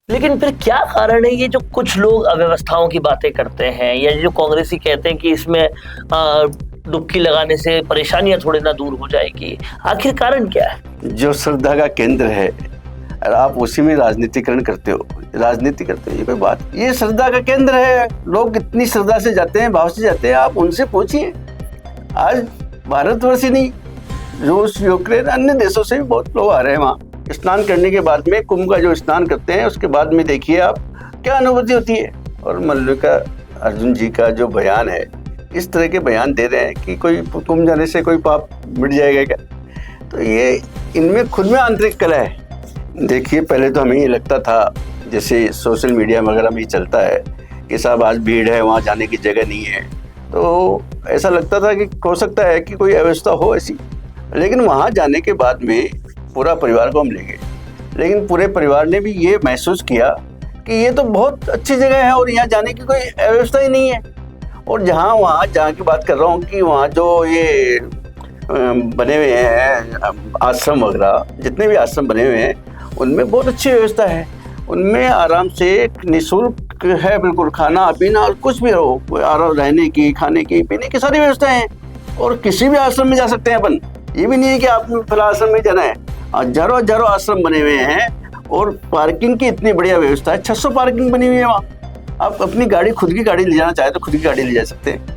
लेकिन फिर क्या कारण है ये जो कुछ लोग अव्यवस्थाओं की बातें करते हैं, या ये जो कांग्रेसी कहते हैं कि इसमें डुबकी लगाने से परेशानियां थोड़ी ना दूर हो जाएगी? आखिर कारण क्या है? जो श्रद्धा का केंद्र है और आप उसी में राजनीतिकरण करते हो, राजनीति करते हो, ये कोई बात? ये श्रद्धा का केंद्र है, लोग इतनी श्रद्धा से जाते हैं, भाव से जाते हैं। आप उनसे पूछिए। आज भारतवर्ष ही नहीं, रूस, यूक्रेन, अन्य देशों से भी बहुत लोग आ रहे हैं वहाँ स्नान करने के बाद में। कुंभ का जो स्नान करते हैं उसके बाद में देखिए आप क्या अनुभूति होती है। और मल्लिका अर्जुन जी का जो बयान है, इस तरह के बयान दे रहे हैं कि कोई कुंभ जाने से कोई पाप मिट जाएगा क्या? तो ये इनमें खुद में आंतरिक कला है। देखिए, पहले तो हमें ये लगता था, जैसे सोशल मीडिया वगैरह में चलता है कि साहब आज भीड़ है, वहाँ जाने की जगह नहीं है, तो ऐसा लगता था कि हो सकता है कि कोई अव्यवस्था हो ऐसी। लेकिन वहाँ जाने के बाद में पूरा परिवार को हम ले गए, लेकिन पूरे परिवार ने भी ये महसूस किया कि ये तो बहुत अच्छी जगह है और यहाँ जाने की कोई अव्यवस्था ही नहीं है। और जहाँ की बात कर रहा हूँ कि वहाँ जो ये बने हुए हैं आश्रम वगैरह, जितने भी आश्रम बने हुए हैं उनमें बहुत अच्छी व्यवस्था है। उनमें आराम से निःशुल्क है, बिल्कुल खाना पीना और कुछ भी हो, आराम रहने की, खाने की, पीने की सारी व्यवस्थाएं हैं। और किसी भी आश्रम में जा सकते हैं अपन। ये भी नहीं है कि आपको फिलहाल आश्रम में जाना है। हजारों हजारों आश्रम बने हुए हैं और पार्किंग की इतनी बढ़िया व्यवस्था है। 600 पार्किंग बनी हुई है वहाँ। आप अपनी गाड़ी, खुद की गाड़ी ले जाना चाहे तो खुद की गाड़ी ले जा सकते हैं।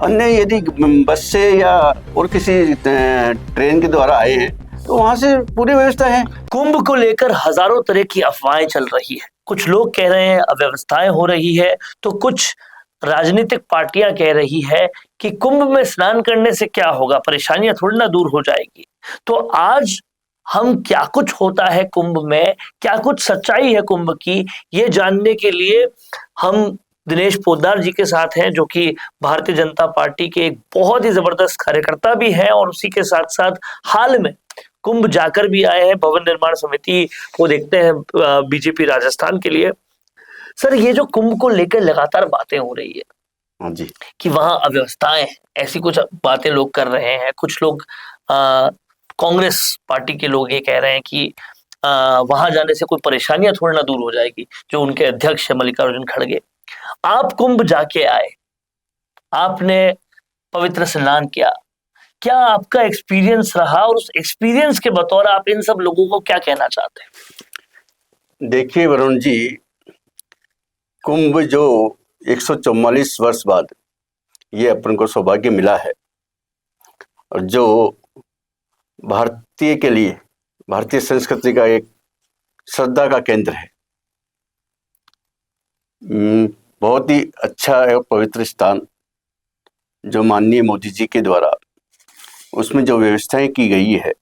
अन्य यदि बस से या और किसी ट्रेन के द्वारा आए हैं तो वहां से पूरी व्यवस्था है। कुंभ को लेकर हजारों तरह की अफवाहें चल रही है। कुछ लोग कह रहे हैं अव्यवस्थाएं हो रही है, तो कुछ राजनीतिक पार्टियां कह रही है कि कुंभ में स्नान करने से क्या होगा, परेशानियां थोड़ी ना दूर हो जाएगी। तो आज हम क्या कुछ होता है कुंभ में, क्या कुछ सच्चाई है कुंभ की, ये जानने के लिए हम दिनेश पोद्दार जी के साथ हैं, जो कि भारतीय जनता पार्टी के एक बहुत ही जबरदस्त कार्यकर्ता भी हैं और उसी के साथ साथ हाल में कुंभ जाकर भी आए हैं। भवन निर्माण समिति को देखते हैं बीजेपी राजस्थान के लिए। सर, ये जो कुंभ को लेकर लगातार बातें हो रही है, हाँ जी, कि वहां अव्यवस्थाएं, ऐसी कुछ बातें लोग कर रहे हैं। कुछ लोग कांग्रेस पार्टी के लोग ये कह रहे हैं कि वहां जाने से कोई परेशानियां थोड़ी ना दूर हो जाएगी, जो उनके अध्यक्ष है मल्लिकार्जुन खड़गे। आप कुंभ जाके आए, आपने पवित्र स्नान किया, क्या आपका एक्सपीरियंस रहा, और उस एक्सपीरियंस के बतौर आप इन सब लोगों को क्या कहना चाहते हैं? देखिए वरुण जी, कुंभ जो 144 वर्ष बाद ये अपन को सौभाग्य मिला है, और जो भारतीय के लिए, भारतीय संस्कृति का एक श्रद्धा का केंद्र है, बहुत ही अच्छा है पवित्र स्थान, जो माननीय मोदी जी के द्वारा उसमें जो व्यवस्थाएं की गई है,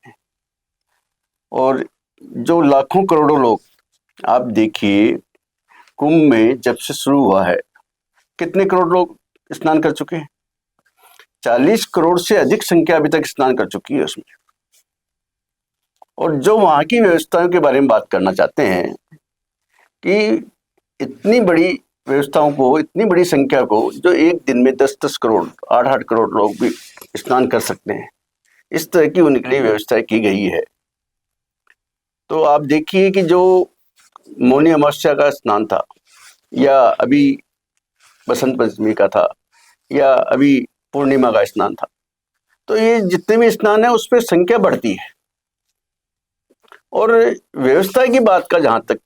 और जो लाखों करोड़ों लोग, आप देखिए कुंभ में जब से शुरू हुआ है कितने करोड़ लोग स्नान कर चुके हैं। 40 करोड़ से अधिक संख्या अभी तक स्नान कर चुकी है उसमें। और जो वहाँ की व्यवस्थाओं के बारे में बात करना चाहते हैं कि इतनी बड़ी व्यवस्थाओं को, इतनी बड़ी संख्या को, जो एक दिन में 10-10 करोड़, 8-8 करोड़ लोग भी स्नान कर सकते हैं, इस तरह की उनके लिए व्यवस्था की गई है। तो आप देखिए कि जो मौनी अमावस्या का स्नान था, या अभी बसंत पंचमी का था, या अभी पूर्णिमा का स्नान था, तो ये जितने भी स्नान है उस पर संख्या बढ़ती है। और व्यवस्था की बात का जहाँ तक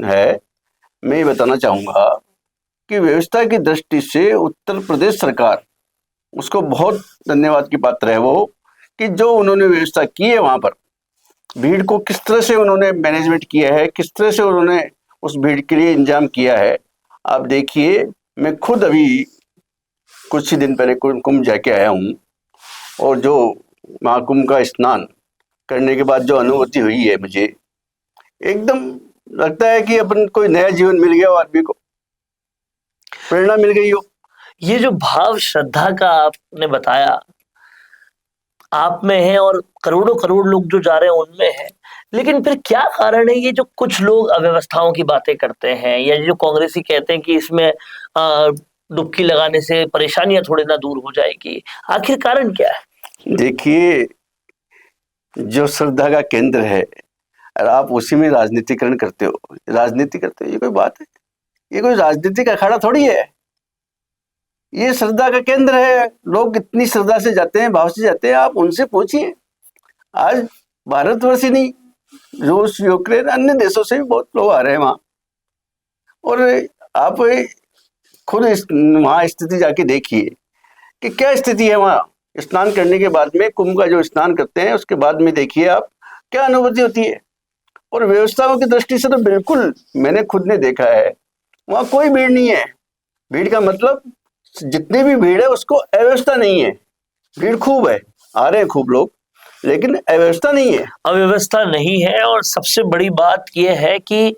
है, मैं ये बताना चाहूँगा कि व्यवस्था की दृष्टि से उत्तर प्रदेश सरकार, उसको बहुत धन्यवाद की पात्र है वो, कि जो उन्होंने व्यवस्था की है वहाँ पर भीड़ को किस तरह से उन्होंने मैनेजमेंट किया है, किस तरह से उन्होंने उस भीड़ के लिए इंतजाम किया है। आप देखिए, मैं खुद अभी कुछ ही दिन पहले कुंभ जाके आया हूँ, और जो महाकुंभ का स्नान करने के बाद जो अनुभूति हुई है, मुझे एकदम लगता है कि अपन कोई नया जीवन मिल गया हो, आदमी को प्रेरणा मिल गई हो। ये जो भाव श्रद्धा का आपने बताया, आप में है और करोड़ों करोड़ लोग जो जा रहे हैं उनमें है, लेकिन फिर क्या कारण है ये जो कुछ लोग अव्यवस्थाओं की बातें करते हैं, या जो कांग्रेसी कहते हैं कि इसमें डुबकी लगाने से परेशानियां थोड़ी ना दूर हो जाएगी? आखिर कारण क्या है? देखिए, जो श्रद्धा का केंद्र है, और आप उसी में राजनीतिकरण करते हो, राजनीति करते हो, ये कोई बात है? ये कोई राजनीतिक अखाड़ा थोड़ी है, ये श्रद्धा का केंद्र है। लोग इतनी श्रद्धा से जाते हैं, भाव से जाते हैं, आप उनसे पूछिए। आज भारतवर्ष ही नहीं, रूस, यूक्रेन, अन्य देशों से भी बहुत लोग आ रहे हैं वहाँ। और आप खुद वहाँ स्थिति जाके देखिए कि क्या स्थिति है वहाँ। स्नान करने के बाद में, कुंभ का जो स्नान करते हैं उसके बाद में देखिए आप क्या अनुभूति होती है। और व्यवस्थाओं की दृष्टि से तो बिल्कुल, मैंने खुद ने देखा है, वहाँ कोई भीड़ नहीं है। भीड़ का मतलब जितनी भी भीड़ है उसको अव्यवस्था नहीं है। भीड़ खूब है, आ रहे हैं खूब लोग, लेकिन अव्यवस्था नहीं है। अव्यवस्था नहीं है। और सबसे बड़ी बात यह है कि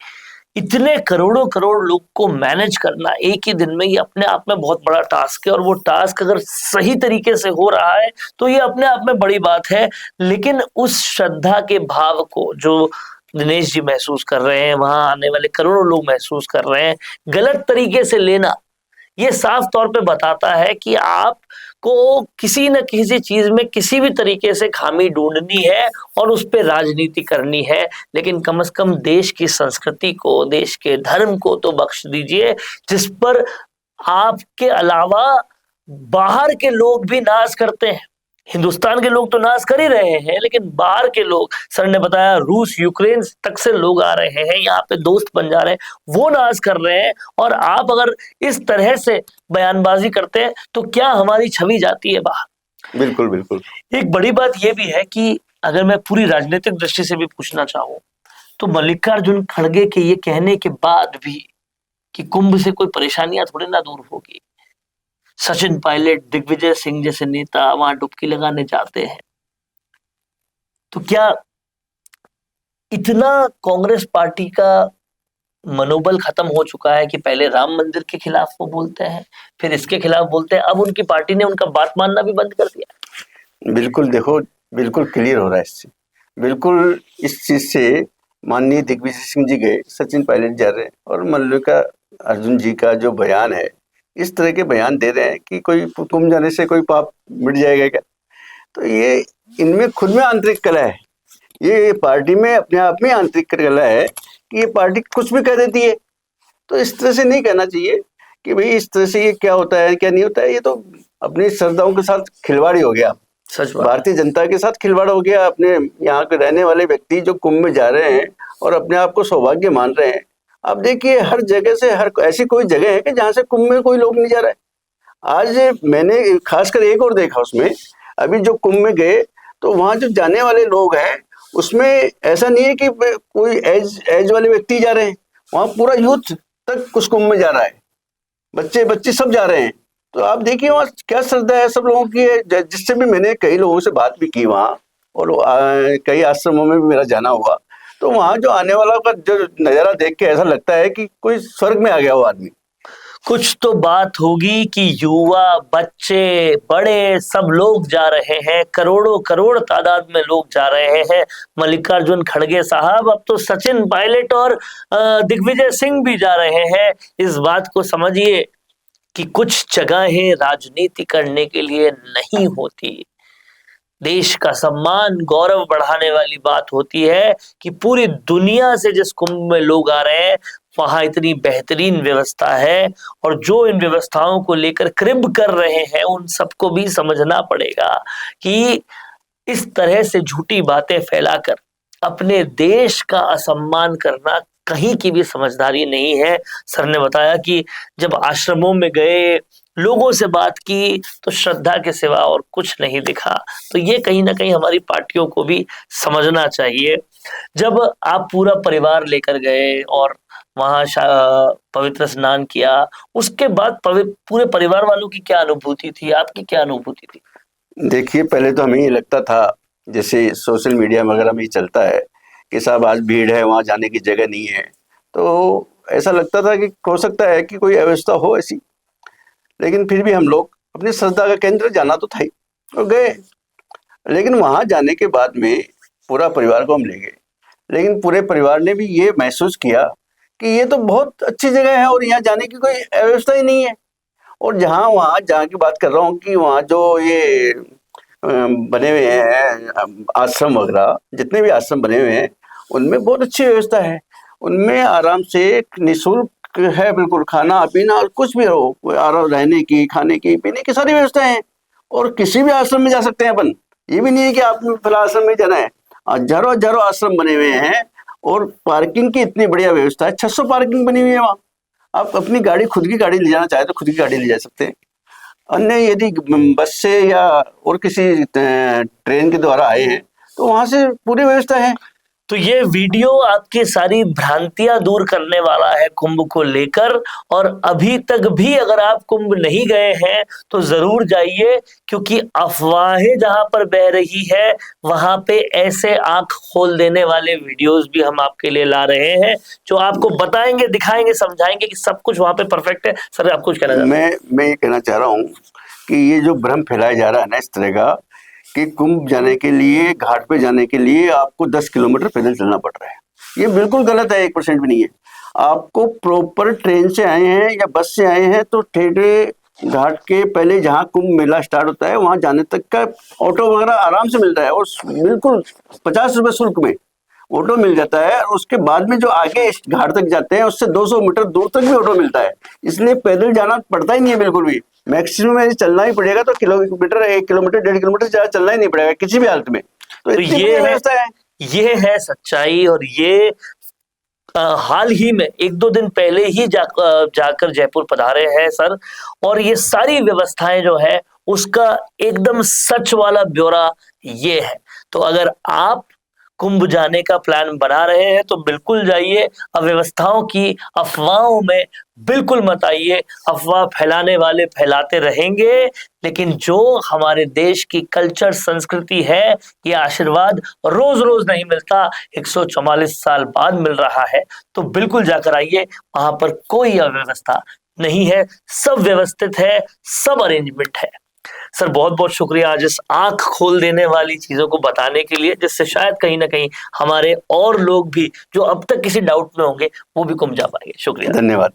इतने करोड़ों करोड़ लोग को मैनेज करना एक ही दिन में, ये अपने आप में बहुत बड़ा टास्क है। और वो टास्क अगर सही तरीके से हो रहा है तो ये अपने आप में बड़ी बात है। लेकिन उस श्रद्धा के भाव को जो दिनेश जी महसूस कर रहे हैं, वहां आने वाले करोड़ों लोग महसूस कर रहे हैं, गलत तरीके से लेना ये साफ तौर पे बताता है कि आपको किसी न किसी चीज में किसी भी तरीके से खामी ढूंढनी है और उस पर राजनीति करनी है। लेकिन कम से कम देश की संस्कृति को, देश के धर्म को तो बख्श दीजिए, जिस पर आपके अलावा बाहर के लोग भी नाज करते हैं। हिंदुस्तान के लोग तो नाज कर ही रहे हैं, लेकिन बाहर के लोग, सर ने बताया रूस, यूक्रेन तक से लोग आ रहे हैं, यहाँ पे दोस्त बन जा रहे हैं, वो नाज कर रहे हैं। और आप अगर इस तरह से बयानबाजी करते हैं तो क्या हमारी छवि जाती है बाहर। बिल्कुल बिल्कुल। एक बड़ी बात यह भी है कि अगर मैं पूरी राजनीतिक दृष्टि से भी पूछना चाहूं तो मल्लिकार्जुन खड़गे के ये कहने के बाद भी कि कुंभ से कोई परेशानियां थोड़ी ना दूर होगी, सचिन पायलट, दिग्विजय सिंह जैसे नेता वहां डुबकी लगाने जाते हैं, तो क्या इतना कांग्रेस पार्टी का मनोबल खत्म हो चुका है कि पहले राम मंदिर के खिलाफ वो बोलते हैं, फिर इसके खिलाफ बोलते हैं, अब उनकी पार्टी ने उनका बात मानना भी बंद कर दिया? बिल्कुल, देखो बिल्कुल क्लियर हो रहा है इससे। बिल्कुल इस चीज से माननीय दिग्विजय सिंह जी गए, सचिन पायलट जा रहे हैं, और मल्लिका अर्जुन जी का जो बयान है, इस तरह के बयान दे रहे हैं कि कोई कुंभ जाने से कोई पाप मिट जाएगा क्या। तो ये इनमें खुद में आंतरिक कलह है, ये पार्टी में अपने आप में आंतरिक कलह है कि ये पार्टी कुछ भी कह देती है। तो इस तरह से नहीं कहना चाहिए कि भाई इस तरह से ये क्या होता है क्या नहीं होता है। ये तो अपनी श्रद्धाओं के साथ खिलवाड़ ही हो गया, सच बात। भारतीय जनता के साथ खिलवाड़ हो गया। अपने यहाँ के रहने वाले व्यक्ति जो कुंभ में जा रहे हैं और अपने आप को सौभाग्य मान रहे हैं, आप देखिए हर जगह से, हर ऐसी कोई जगह है कि जहाँ से कुंभ में कोई लोग नहीं जा रहा है। आज मैंने खासकर एक और देखा उसमें, अभी जो कुंभ में गए तो वहाँ जो जाने वाले लोग हैं उसमें ऐसा नहीं है कि कोई एज वाले व्यक्ति जा रहे हैं, वहाँ पूरा यूथ तक उस कुंभ में जा रहा है, बच्चे बच्चे सब जा रहे हैं। तो आप देखिए वहाँ क्या श्रद्धा है सब लोगों की है। जिससे भी मैंने कई लोगों से बात भी की वहाँ, और कई आश्रमों में भी मेरा जाना हुआ, तो वहाँ जो आने वाला का जो नज़ारा देख के ऐसा लगता है कि कोई स्वर्ग में आ गया वो आदमी। कुछ तो बात होगी कि युवा, बच्चे, बड़े सब लोग जा रहे हैं, करोड़ों करोड़ तादाद में लोग जा रहे हैं। मल्लिकार्जुन खड़गे साहब, अब तो सचिन पायलट और दिग्विजय सिंह भी जा रहे हैं। इस बात को समझिए कि कुछ जगहें राजनीति करने के लिए नहीं होती, देश का सम्मान, गौरव बढ़ाने वाली बात होती है कि पूरी दुनिया से जिस कुंभ में लोग आ रहे हैं वहां इतनी बेहतरीन व्यवस्था है, और जो इन व्यवस्थाओं को लेकर क्रिब कर रहे हैं उन सबको भी समझना पड़ेगा कि इस तरह से झूठी बातें फैलाकर अपने देश का असम्मान करना कहीं की भी समझदारी नहीं है। सर ने बताया कि जब आश्रमों में गए, लोगों से बात की, तो श्रद्धा के सिवा और कुछ नहीं दिखा। तो ये कहीं ना कहीं हमारी पार्टियों को भी समझना चाहिए। जब आप पूरा परिवार लेकर गए और वहां पवित्र स्नान किया, उसके बाद पूरे परिवार वालों की क्या अनुभूति थी, आपकी क्या अनुभूति थी? देखिए पहले तो हमें ये लगता था, जैसे सोशल मीडिया वगैरह में ही चलता है कि साहब आज भीड़ है, वहाँ जाने की जगह नहीं है, तो ऐसा लगता था कि हो सकता है कि कोई अव्यवस्था हो ऐसी। लेकिन फिर भी हम लोग अपनी श्रद्धा का केंद्र जाना तो था ही और गए। लेकिन वहाँ जाने के बाद में पूरा परिवार को हम ले गए, लेकिन पूरे परिवार ने भी ये महसूस किया कि ये तो बहुत अच्छी जगह है और यहाँ जाने की कोई अव्यवस्था ही नहीं है। और वहाँ जहाँ की बात कर रहा हूँ कि वहाँ जो ये बने हुए हैं आश्रम वगैरह, जितने भी आश्रम बने हुए हैं, उनमें बहुत अच्छी व्यवस्था है। उनमें आराम से निःशुल्क है, बिल्कुल खाना पीना और कुछ भी हो, आराम रहने की, खाने की, पीने की सारी व्यवस्थाएं हैं। और किसी भी आश्रम में जा सकते हैं अपन, ये भी नहीं है कि आपको फिलहाल आश्रम में जाना है। हजारों हजारों आश्रम बने हुए हैं और पार्किंग की इतनी बढ़िया व्यवस्था है, 600 पार्किंग बनी हुई है वहाँ। आप अपनी गाड़ी, खुद की गाड़ी ले जाना चाहे तो खुद की गाड़ी ले जा सकते हैं। अन्य यदि बस से या और किसी ट्रेन के द्वारा आए हैं तो वहां से पूरी व्यवस्था है। तो ये वीडियो आपकी सारी भ्रांतियां दूर करने वाला है कुंभ को लेकर। और अभी तक भी अगर आप कुंभ नहीं गए हैं तो जरूर जाइए, क्योंकि अफवाहें जहां पर बह रही है वहां पे ऐसे आंख खोल देने वाले वीडियोस भी हम आपके लिए ला रहे हैं, जो आपको बताएंगे, दिखाएंगे, समझाएंगे कि सब कुछ वहां पे परफेक्ट है। सर, आप कुछ कहना चाहते हैं? मैं ये कहना चाह रहा हूँ कि ये जो भ्रम फैलाया जा रहा है ना इस तरह का, कि कुंभ जाने के लिए, घाट पे जाने के लिए आपको 10 किलोमीटर पैदल चलना पड़ रहा है, ये बिल्कुल गलत है, 1% भी नहीं है। आपको प्रॉपर ट्रेन से आए हैं या बस से आए हैं तो ठेठे घाट के पहले जहाँ कुंभ मेला स्टार्ट होता है वहां जाने तक का ऑटो वगैरह आराम से मिलता है, और बिल्कुल 50 रुपये शुल्क में ऑटो मिल जाता है। और उसके बाद में जो आगे इस घाट तक जाते हैं उससे 200 मीटर दूर तक भी ऑटो मिलता है, इसलिए पैदल जाना पड़ता ही नहीं है बिल्कुल भी। मैक्सिमम यदि चलना ही पड़ेगा तो किलोमीटर, 1 किलोमीटर, 1.5 किलोमीटर ज्यादा चलना ही नहीं पड़ेगा किसी भी हालत में। तो इतनी बढ़िया व्यवस्था है। ये है सच्चाई। और ये हाल ही में 1-2 दिन पहले ही जाकर जयपुर पधारे हैं सर। और ये सारी व्यवस्थाएं जो है उसका एकदम सच वाला ब्यौरा ये है। तो अगर आप कुंभ जाने का प्लान बना रहे हैं तो बिल्कुल जाइए। अव्यवस्थाओं की अफवाहों में बिल्कुल मत आइए। अफवाह फैलाने वाले फैलाते रहेंगे, लेकिन जो हमारे देश की कल्चर, संस्कृति है, ये आशीर्वाद रोज रोज नहीं मिलता, 144 साल बाद मिल रहा है। तो बिल्कुल जाकर आइए, वहां पर कोई अव्यवस्था नहीं है, सब व्यवस्थित है, सब अरेंजमेंट है। सर, बहुत बहुत शुक्रिया आज इस आंख खोल देने वाली चीजों को बताने के लिए, जिससे शायद कहीं ना कहीं हमारे और लोग भी जो अब तक किसी डाउट में होंगे वो भी गुम जा पाएंगे। शुक्रिया। धन्यवाद।